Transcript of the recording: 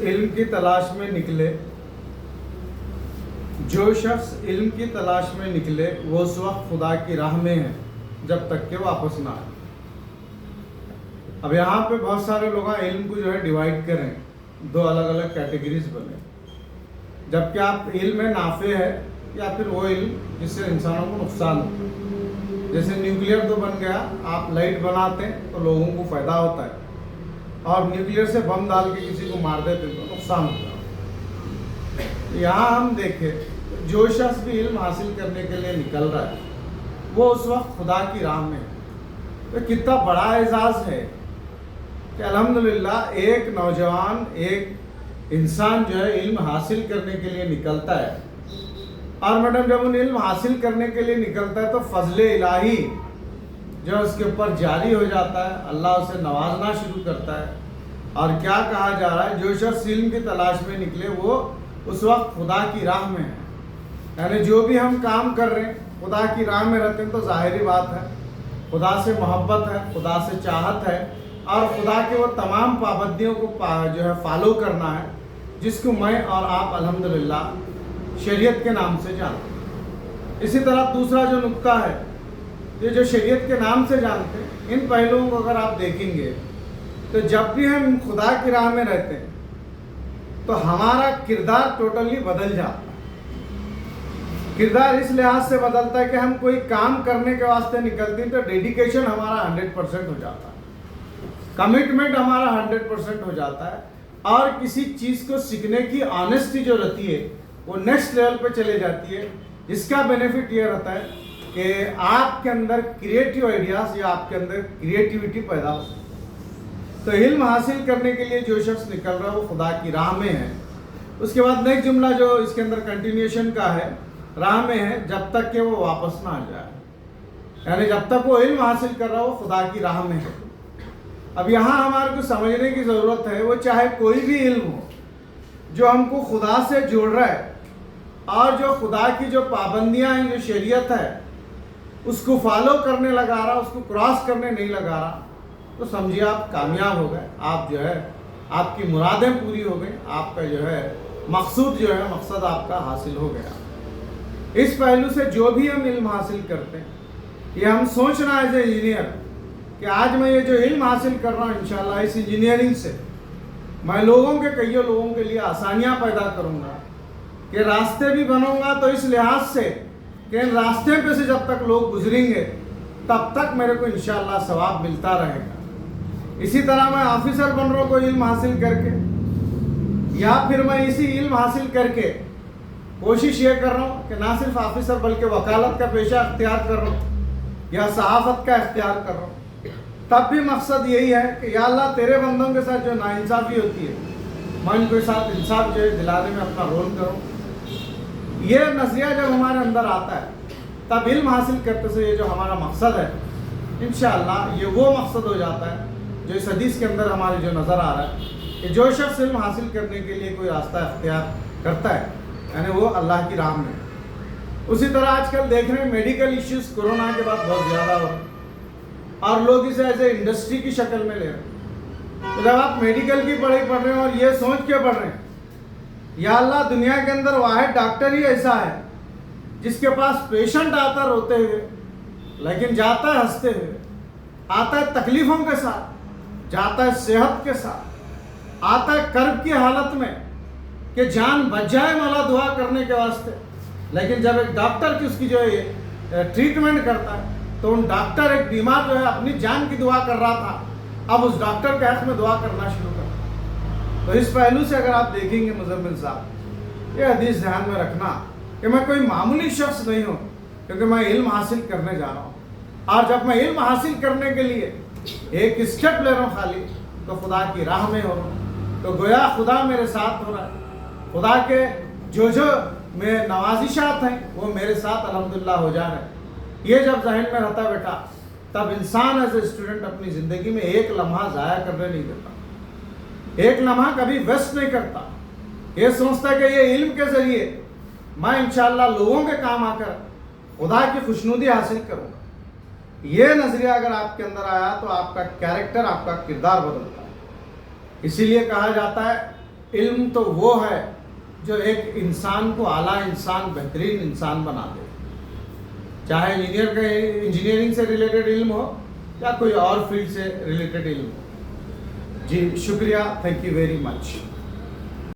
علم کی تلاش میں نکلے وہ اس وقت خدا کی راہ میں ہے جب تک کہ واپس نہ آئے۔ اب یہاں پہ بہت سارے لوگ علم کو جو ہے ڈیوائیڈ کریں، دو الگ الگ کیٹیگریز بنے، جبکہ آپ علم نافع ہے یا پھر وہ علم جس سے انسانوں کو نقصان ہو۔ جیسے نیوکلیئر تو بن گیا، آپ لائٹ بناتے ہیں تو لوگوں کو فائدہ ہوتا ہے، اور نیوکلیئر سے بم ڈال کے کسی کو مار دیتے تو نقصان ہوتا ہے۔ یہاں ہم دیکھیں جو شخص بھی علم حاصل کرنے کے لیے نکل رہا ہے وہ اس وقت خدا کی راہ میں ہے۔ تو کتنا بڑا اعزاز ہے کہ الحمدللہ ایک نوجوان، ایک انسان جو ہے علم حاصل کرنے کے لیے نکلتا ہے، اور میڈم جب ان علم حاصل کرنے کے لیے نکلتا ہے تو فضل الہی جو اس کے اوپر جاری ہو جاتا ہے، اللہ اسے نوازنا شروع کرتا ہے۔ اور کیا کہا جا رہا ہے، جو شخص علم کی تلاش میں نکلے وہ اس وقت خدا کی راہ میں ہے۔ یعنی جو بھی ہم کام کر رہے ہیں خدا کی راہ میں رہتے ہیں تو ظاہری بات ہے خدا سے محبت ہے، خدا سے چاہت ہے، اور خدا کے وہ تمام پابندیوں کو جو ہے فالو کرنا ہے جس کو میں اور آپ الحمدللہ شریعت کے نام سے جانتے ہیں۔ اسی طرح دوسرا جو نقطہ ہے، یہ جو شریعت کے نام سے جانتے ہیں، ان پہلوؤں کو اگر آپ دیکھیں گے تو جب بھی ہم خدا کی راہ میں رہتے ہیں تو ہمارا کردار ٹوٹلی بدل جاتا ہے۔ کردار اس لحاظ سے بدلتا ہے کہ ہم کوئی کام کرنے کے واسطے نکلتے ہیں تو ڈیڈیکیشن ہمارا 100% ہو جاتا ہے، کمٹمنٹ ہمارا 100% ہو جاتا ہے، اور کسی چیز کو سیکھنے کی آنیسٹی جو رہتی ہے وہ نیکسٹ لیول پہ چلے جاتی ہے، جس کا بینیفٹ یہ رہتا ہے کہ آپ کے اندر کریٹیو آئیڈیاز یا آپ کے اندر کریٹیوٹی پیدا ہو۔ تو علم حاصل کرنے کے لیے جو شخص نکل رہا ہے وہ خدا کی راہ میں ہے۔ اس کے بعد نیکسٹ جملہ جو اس کے اندر کنٹینیوشن کا ہے، راہ میں ہے جب تک کہ وہ واپس نہ آ جائے، یعنی جب تک وہ علم حاصل کر رہا ہو وہ خدا کی راہ میں ہے۔ اب یہاں ہمارے کو سمجھنے کی ضرورت ہے، وہ چاہے کوئی بھی علم ہو جو ہم کو خدا سے جوڑ رہا ہے، اور جو خدا کی جو پابندیاں ہیں، جو شریعت ہے، اس کو فالو کرنے لگا رہا، اس کو کراس کرنے نہیں لگا رہا، تو سمجھیے آپ کامیاب ہو گئے، آپ جو ہے آپ کی مرادیں پوری ہو گئیں، آپ کا جو ہے مقصد آپ کا حاصل ہو گیا۔ اس پہلو سے جو بھی ہم علم حاصل کرتے ہیں، یہ ہم سوچنا ایز اے انجینئر کہ آج میں یہ جو علم حاصل کر رہا ہوں انشاءاللہ اس انجینئرنگ سے میں کئیوں لوگوں کے لیے آسانیاں پیدا کروں گا، کہ راستے بھی بنوں گا تو اس لحاظ سے کہ ان راستے پہ سے جب تک لوگ گزریں گے تب تک میرے کو انشاءاللہ ثواب ملتا رہے گا۔ اسی طرح میں آفیسر بن رہا ہوں کوئی علم حاصل کر کے، یا پھر میں اسی علم حاصل کر کے کوشش یہ کر رہا ہوں کہ نہ صرف آفیسر بلکہ وکالت کا پیشہ اختیار کر رہا ہوں یا صحافت کا اختیار کر رہا ہوں، تب بھی مقصد یہی ہے کہ یا اللہ تیرے بندوں کے ساتھ جو ناانصافی ہوتی ہے میں ان کے ساتھ انصاف جو ہے دلانے میں اپنا رول کروں۔ یہ نظریہ جب ہمارے اندر آتا ہے تب علم حاصل کرتے سے یہ جو ہمارا مقصد ہے انشاءاللہ یہ وہ مقصد ہو جاتا ہے جو اس حدیث کے اندر ہمارے جو نظر آ رہا ہے کہ جو شخص علم حاصل کرنے کے لیے کوئی راستہ اختیار کرتا ہے یعنی وہ اللہ کی راہ میں۔ اسی طرح آج کل دیکھ رہے ہیں میڈیکل ایشوز کورونا کے بعد بہت زیادہ ہو رہے ہیں، اور لوگ اسے ایز اے انڈسٹری کی شکل میں لے رہے ہیں۔ تو جب آپ میڈیکل کی پڑھائی پڑھ رہے ہیں اور یہ سوچ کے پڑھ رہے ہیں یا اللہ دنیا کے اندر واحد ڈاکٹر ہی ایسا ہے جس کے پاس پیشنٹ آتا روتے ہوئے لیکن جاتا ہے ہنستے ہوئے، آتا ہے تکلیفوں کے ساتھ، جاتا ہے صحت کے ساتھ، آتا ہے کرب کی حالت میں کہ جان بچ جائے مولا دعا کرنے کے واسطے، لیکن جب ایک ڈاکٹر کی اس کی جو ہے ٹریٹمنٹ کرتا ہے تو ان ڈاکٹر ایک بیمار جو ہے اپنی جان کی دعا کر رہا تھا اب اس ڈاکٹر کے حق میں دعا کرنا شروع کر۔ تو اس پہلو سے اگر آپ دیکھیں گے مزمل صاحب، یہ حدیث دھیان میں رکھنا کہ میں کوئی معمولی شخص نہیں ہوں، کیونکہ میں علم حاصل کرنے جا رہا ہوں، اور جب میں علم حاصل کرنے کے لیے ایک اسٹیپ لے رہا ہوں خالی تو خدا کی راہ میں ہو رہا ہوں، تو گویا خدا میرے ساتھ ہو رہا ہے، خدا کے جو میں نوازشات ہیں وہ میرے ساتھ الحمدللہ ہو جا رہے ہیں۔ یہ جب ذہن میں رہتا بیٹا تب انسان ایز اے اسٹوڈنٹ اپنی زندگی میں ایک لمحہ ضائع کرنے نہیں دیتا، ایک لمحہ کبھی ویسٹ نہیں کرتا، یہ سوچتا ہے کہ یہ علم کے ذریعے میں انشاءاللہ لوگوں کے کام آ کر خدا کی خوشنودی حاصل کروں گا۔ یہ نظریہ اگر آپ کے اندر آیا تو آپ کا کیریکٹر، آپ کا کردار بدلتا ہے۔ اسی لیے کہا جاتا ہے علم تو وہ ہے جو ایک انسان کو اعلیٰ انسان، بہترین انسان بنا دے، چاہے انجینئرنگ سے ریلیٹڈ علم ہو یا کوئی اور فیلڈ سے ریلیٹڈ علم ہو. جی شکریہ، تھینک یو ویری مچ.